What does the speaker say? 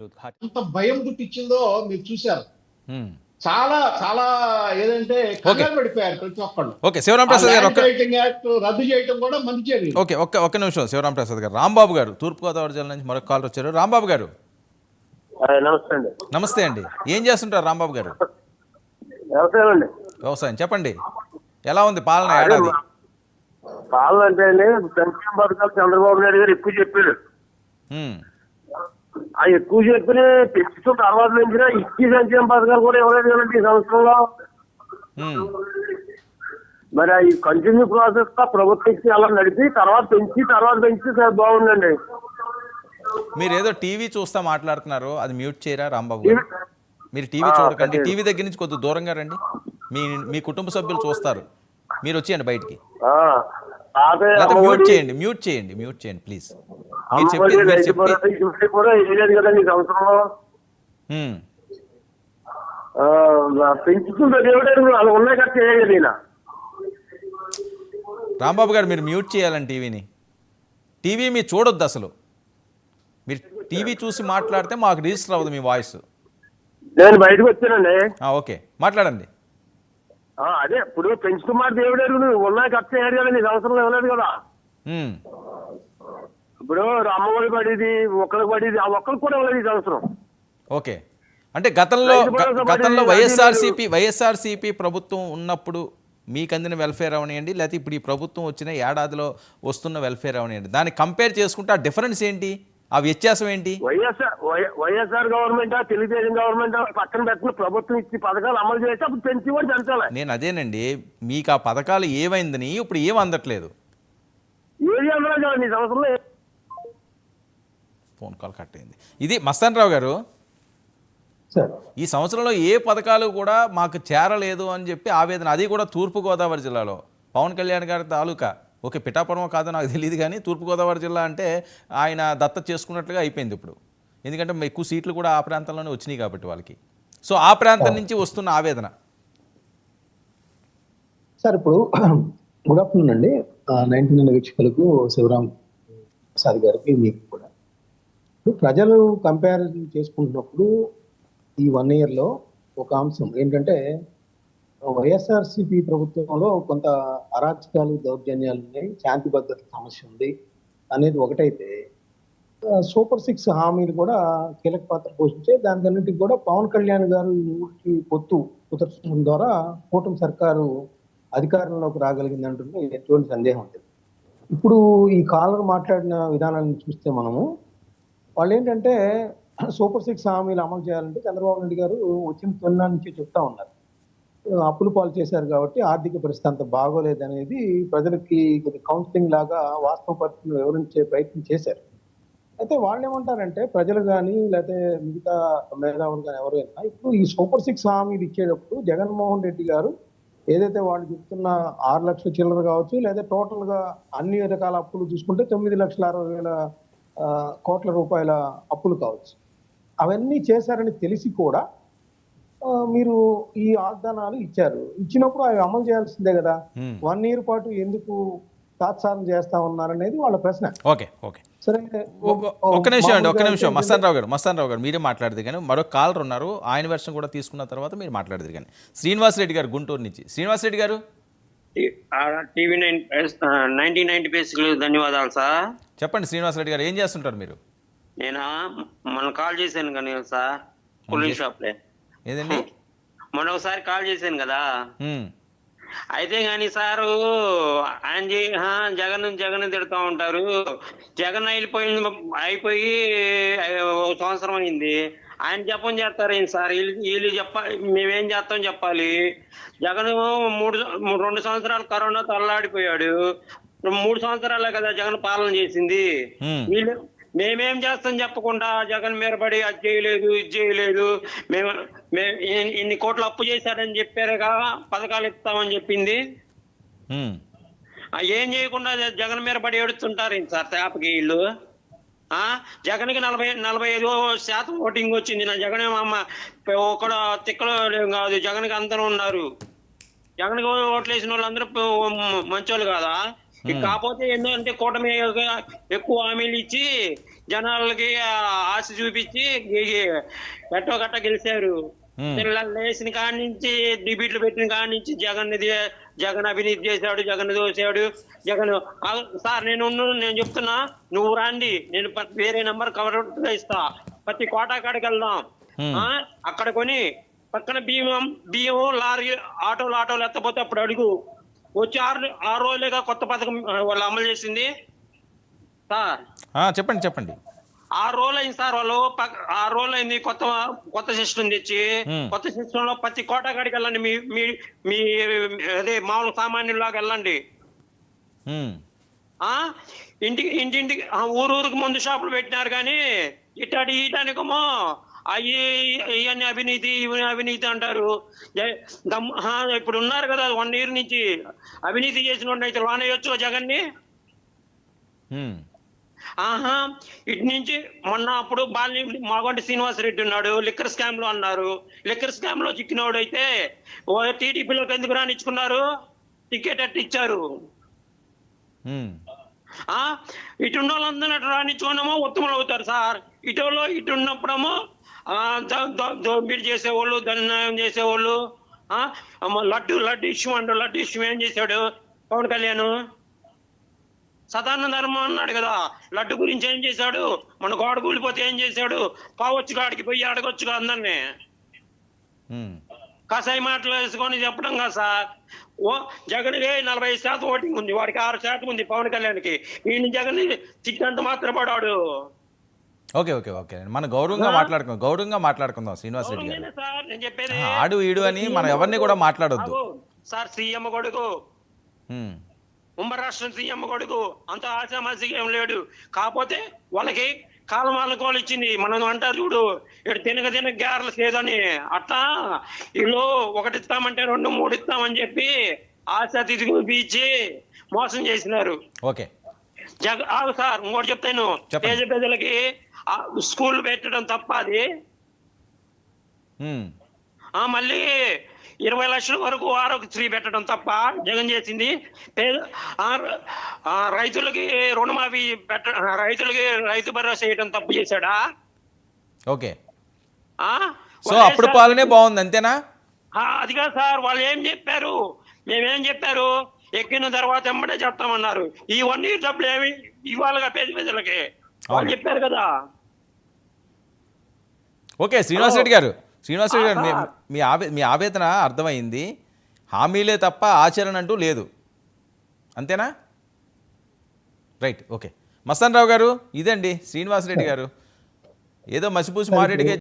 ఉద్ఘాటన. ఎంత భయం పుట్టించిందో మీరు చూశారు. హ్మ్. చాలా చాలా ఏదంటే ఓకే. కంగారు పడిపోయారు ప్రతి ఒక్కళ్ళు. ఓకే. శివరాం ఆ ప్రసాద్ గారు ల్యాండ్ టైటిలింగ్ యాక్ట్ రద్దు చేయటం కూడా మంచి చర్య. ఓకే. ఒక్క నిమిషం శివరాం ప్రసాద్ గారు. రాంబాబు గారు తూర్పుగోదావరి జిల్లా నుంచి మరొక కాల్ వచ్చారు. రాంబాబు గారు నమస్తే అండి. నమస్తే అండి. ఏం చేస్తుంటారు రాంబాబు గారు? వ్యవసాయం అండి. వ్యవసాయం చెప్పండి. ఎలా ఉంది పాలన అదే ఏడాది? పాలన అంటే అండి సంక్షేమ పథకాలు చంద్రబాబు నాయుడు గారు ఎక్కువ చెప్పాడు. హ్మ్. ఆ ఎక్కువ చెప్పిన పెంచుతూ తర్వాత పెంచిన ఇచ్చి సంక్షేమ పథకాలు కూడా ఇవ్వలేదు కదండి ఈ సంవత్సరంలో. హ్మ్. మరి ఈ కంటిన్యూ ప్రాసెస్ గా ప్రభుత్వం ఇచ్చి అలా నడిపి తర్వాత పెంచి బాగుందండి. మీరు ఏదో టీవీ చూస్తా మాట్లాడుతున్నారు, అది మ్యూట్ చేయరా రాంబాబు గారు? మీరు టీవీ చూడకండి. టీవీ దగ్గర నుంచి కొద్దిగా దూరంగా రండి. మీ కుటుంబ సభ్యులు చూస్తారు. మీరు వచ్చేయండి బయటికి. అదే లేకపోతే అమ్మఒడి, మ్యూట్ చేయండి ప్లీజ్. మీరు అమ్మఒడి, చెప్పేది మీరు రైతు చెప్పి భరోసా ఇవన్నీ కూడా వేయలేదు కదండి ఈ సంవత్సరంలో. హ్మ్. పెంచుతుంటే దేవుడు అలా ఉన్నాయి కదా చేయగలి ఈయన. రాంబాబు గారు మీరు మ్యూట్ చేయాలండి టీవీని. టీవీ మీరు చూడొద్దు అసలు. మీరు టీవీ చూసి మాట్లాడితే మాకు రిజిస్టర్ అవ్వదు మీ వాయిస్. నేను బయటకు వచ్చానండి. ఓకే మాట్లాడండి. అదే ఇప్పుడు పెంచుతున్నారు దేవుడు ఎరుగు ఉన్నాయి ఖర్చు అయ్యాడు కదా ఈ సంవత్సరంలో ఇవ్వలేదు కదా. హ్మ్. ఇప్పుడు అమ్మఒడి పడేది ఒక్కరికి పడేది ఆ ఒక్కరికి కూడా ఇవ్వలేదు ఈ సంవత్సరం. ఓకే అంటే గతంలో వైఎస్ఆర్సీపీ ప్రభుత్వం ఉన్నప్పుడు మీకు అందిన వెల్ఫేర్ అవనియండి, లేకపోతే ఇప్పుడు ఈ ప్రభుత్వం వచ్చిన ఏడాదిలో వస్తున్న వెల్ఫేర్ అవనియండి, దాన్ని కంపేర్ చేసుకుంటే ఆ డిఫరెన్స్ ఏంటి, ఆ వ్యత్యాసం ఏంటి? వైఎస్ఆర్ గవర్నమెంట్ తెలుగుదేశం గవర్నమెంట్ పక్కన పెట్టిన ప్రభుత్వం ఇచ్చి పథకాలు అమలు చేస్తే అప్పుడు పెంచి కూడా పెంచాలి. నేను అదేనండి, మీకు ఆ పథకాలు ఏమైందని ఇప్పుడు ఏం అందట్లేదు. ఏది అందరూ కదండి ఈ సంవత్సరంలో. ఫోన్ కాల్ కట్ అయింది. ఇది మస్తాన్ రావు గారు, ఈ సంవత్సరంలో ఏ పథకాలు కూడా మాకు చేరలేదు అని చెప్పి ఆవేదన, అది కూడా తూర్పుగోదావరి జిల్లాలో పవన్ కళ్యాణ్ గారి తాలూకా. ఓకే పిఠాపురం కాదో నాకు తెలియదు కానీ తూర్పుగోదావరి జిల్లా అంటే ఆయన దత్తత చేసుకున్నట్లుగా అయిపోయింది ఇప్పుడు. ఎందుకంటే ఎక్కువ సీట్లు కూడా ఆ ప్రాంతంలోనే వచ్చినాయి కాబట్టి వాళ్ళకి. సో ఆ ప్రాంతం నుంచి వస్తున్న ఆవేదన. సార్ ఇప్పుడు గుడ్ ఆఫ్టర్నూన్ అండి. 99 వీక్షకులకు శివరాం ప్రసాద్ గారికి మీకు కూడా. ఇప్పుడు ప్రజలు కంపారిజన్ చేసుకుంటున్నప్పుడు ఈ 1 yearలో ఒక అంశం ఏంటంటే వైఎస్ఆర్సీపీ ప్రభుత్వంలో కొంత అరాచకాలు దౌర్జన్యాలు ఉన్నాయి, శాంతి భద్రత సమస్య ఉంది అనేది ఒకటైతే, సూపర్ 6 హామీలు కూడా కీలక పాత్ర పోషించే దానికన్నింటికి కూడా పవన్ కళ్యాణ్ గారు ఈ ఊరికి పొత్తు కుదర్చడం ద్వారా కూటమి సర్కారు అధికారంలోకి రాగలిగింది అంటుంటే ఎటువంటి సందేహం ఉంటుంది. ఇప్పుడు ఈ కాలర్ మాట్లాడిన విధానాన్ని చూస్తే మనము వాళ్ళు ఏంటంటే సూపర్ 6 హామీలు అమలు చేయాలంటే చంద్రబాబు నాయుడు గారు వచ్చిన తొలి నుంచి చెప్తా ఉన్నారు, అప్పులు పాలు చేశారు కాబట్టి ఆర్థిక పరిస్థితి అంత బాగోలేదు అనేది ప్రజలకి కొద్ది కౌన్సిలింగ్ లాగా వాస్తవ పరిస్థితులు వివరించే ప్రయత్నం చేశారు. అయితే వాళ్ళు ఏమంటారంటే ప్రజలు కానీ లేకపోతే మిగతా మేధావులు కానీ ఎవరైనా ఇప్పుడు ఈ సూపర్ 6 హామీలు ఇచ్చేటప్పుడు జగన్మోహన్ రెడ్డి గారు ఏదైతే వాళ్ళు చెప్తున్న 6 లక్షల చిల్లర కావచ్చు, లేదా టోటల్ గా అన్ని రకాల అప్పులు చూసుకుంటే 9,60,000 కోట్ల రూపాయల అప్పులు కావచ్చు, అవన్నీ చేశారని తెలిసి కూడా మీరు ఈ వాగ్దానాలు ఇచ్చారు. ఇచ్చినప్పుడు అవి అమలు చేయాల్సిందే కదా. 1 year పాటు ఎందుకు తాత్సారం చేస్తా ఉన్నారనేది వాళ్ళ ప్రశ్న. ఓకే సరే ఒక్క నిమిషం మస్తాన్ రావు గారు మీరే మాట్లాడదు కానీ మరొక కాలర్ ఉన్నారు, ఆయన వెర్షన్ కూడా తీసుకున్న తర్వాత మీరు మాట్లాడదు కానీ. శ్రీనివాస్ రెడ్డి గారు గుంటూరు నుంచి. శ్రీనివాస్ రెడ్డి గారు టీవీ 90 ధన్యవాదాలు సార్. చెప్పండి శ్రీనివాస్ రెడ్డి గారు, ఏం చేస్తుంటారు మీరు? నేను మొన్న కాల్ చేశాను కానీ సార్ కూలింగ్ షాప్లే. ఏదండి? మొన్న ఒకసారి కాల్ చేశాను కదా. అయితే కానీ సారు ఆయన జగన్ తిడుతూ ఉంటారు. జగన్ అయిపోయి 1 సంవత్సరం అయింది. ఆయన జపం చేస్తారు ఏంటి సార్? వీళ్ళు మేమేం చేస్తాం చెప్పాలి. జగన్ 2 సంవత్సరాలు కరోనాతో అల్లాడిపోయాడు. 3 సంవత్సరాలే కదా జగన్ పాలన చేసింది. వీళ్ళు మేమేం చేస్తాం చెప్పకుండా జగన్ మీద పడి అది చేయలేదు ఇది చేయలేదు, మేము ఇన్ని కోట్లు అప్పు చేశారని చెప్పారుగా పథకాలు ఇస్తామని చెప్పింది. ఏం చేయకుండా జగన్ మీద పడి ఏడుస్తుంటారు ఏంటి సార్ తేపకి వీళ్ళు? జగన్కి 45% ఓటింగ్ వచ్చింది. నా జగన్ అమ్మ ఒకడు తిక్కలో కాదు, జగన్కి అందరూ ఉన్నారు. జగన్కి ఓట్లు వేసిన వాళ్ళందరూ మంచోళ్ళు కాదా? కాకపోతే ఏంటంటే కూటమి ఎక్కువ హామీలు ఇచ్చి జనాలకి ఆశ చూపించి ఎట్టో గట్ట గెలిచారు. పిల్లలు లేచిన కాడి నుంచి డిబేట్లు పెట్టిన కాడి నుంచి జగన్ అవినీతి చేశాడు, జగన్ దోశాడు, జగన్ సార్ నేను చెప్తున్నా, నువ్వు రాండి, నేను వేరే నెంబర్ కవర్ ఇస్తా, ప్రతి కోటా కాడికి వెళ్దాం, అక్కడ కొని పక్కన బియ్యం లారీ ఆటోలు ఎత్తపోతే అప్పుడు అడుగు. వచ్చి 6 రోజులుగా కొత్త పథకం వాళ్ళు అమలు చేసింది సార్. చెప్పండి 6 రోజులు అయింది సార్, వాళ్ళు 6 రోజులు అయింది కొత్త సిస్టమ్ తెచ్చి. కొత్త సిస్టమ్ లో ప్రతి కోటా కాడికి వెళ్ళండి, మీ అదే మామూలు సామాన్యులాగా వెళ్ళండి. ఇంటింటికి ఊరికి మందు షాపులు పెట్టినారు కానీ ఇయటానికేమో ఇవన్నీ అవినీతి అంటారు. ఇప్పుడు ఉన్నారు కదా 1 year నుంచి అవినీతి చేసిన వాడిని అయితే లోనేయొచ్చు జగన్ని. ఇటు నుంచి మొన్న అప్పుడు మాగంటి శ్రీనివాసరెడ్డి ఉన్నాడు, లిక్కర్ స్కామ్ లో అన్నారు. లిక్కర్ స్కామ్ లో చిక్కినోడు అయితే టీడీపీలోకి ఎందుకు రానిచ్చుకున్నారు, టికెట్ అట్టు ఇచ్చారు. ఇటున్న వాళ్ళందరూ రానిచ్చుకున్నామో ఉత్తములు అవుతారు సార్. ఇటు ఉన్నప్పుడేమో దోపిడీ చేసేవాళ్ళు, ధన్యాయం చేసేవాళ్ళు. లడ్డు ఇష్యూ ఏం చేశాడు పవన్ కళ్యాణ్? సదాన ధర్మం అన్నాడు కదా, లడ్డు గురించి ఏం చేశాడు? మన గోడ కూలిపోతే ఏం చేశాడు? పావచ్చు కాడికి పోయి అడగొచ్చుగా అందరినీ. కసాయి మాటలు వేసుకొని చెప్పడం కదా సార్. జగన్కి 40% ఓటింగ్ ఉంది, వాడికి 6% ఉంది పవన్ కళ్యాణ్కి. ఈయన జగన్ చిక్కంత మాత్రం పడాడు. ఓకే మనం గౌరవంగా మాట్లాడుకుందాం శ్రీనివాసరెడ్డి గారు. సార్ నేను చెప్పేది ఆడు ఈడు అని మనం ఎవరిని కూడా మాట్లాడొద్దు సార్. సీఎం కొడుకు, ఉమ్మడి రాష్ట్రం సీఎం కొడుకు, అంత ఆశామాసిగా ఏం లేడు. కాకపోతే వాళ్ళకి కాలమాలకోలు ఇచ్చింది. మనం అంటారు చూడు, ఇక్కడ తినక గ్యారలు లేదని, అట్లా వీళ్ళు 1 ఇస్తామంటే 2, 3 ఇస్తామని చెప్పి ఆశ తిరిగి మోసం చేసినారు. ఓకే సార్ ఇంకోటి చెప్తాను, పేద ప్రజలకి స్కూల్ పెట్టడం తప్ప అది. మళ్ళీ 20 లక్షల వరకు ఆరోగ్యశ్రీ పెట్టడం తప్ప జగన్ చేసింది. రైతులకి రుణమాఫీ రైతులకి రైతు భరోసా చేయడం తప్పు చేశాడా? ఓకే, సో అప్పుడు పాలనే బాగుంది అంతేనా? అది కాదు సార్, వాళ్ళు ఏం చెప్పారు, మేమేం చెప్పారు, ఎక్కిన తర్వాత ఎమ్మడే చెప్తామన్నారు. ఈ 1 year డబ్బులు ఏమి ఇవ్వాలిగా పేద ప్రజలకి, వాళ్ళు చెప్పారు కదా. ఓకే శ్రీనివాసరెడ్డి గారు మీ ఆవేదన అర్థమైంది. హామీలే తప్ప ఆచరణ అంటూ లేదు అంతేనా? Right, okay. మస్తాన్ రావు గారు, ఇదండి శ్రీనివాసరెడ్డి గారు ఏదో మసిపూసి మారేడుగా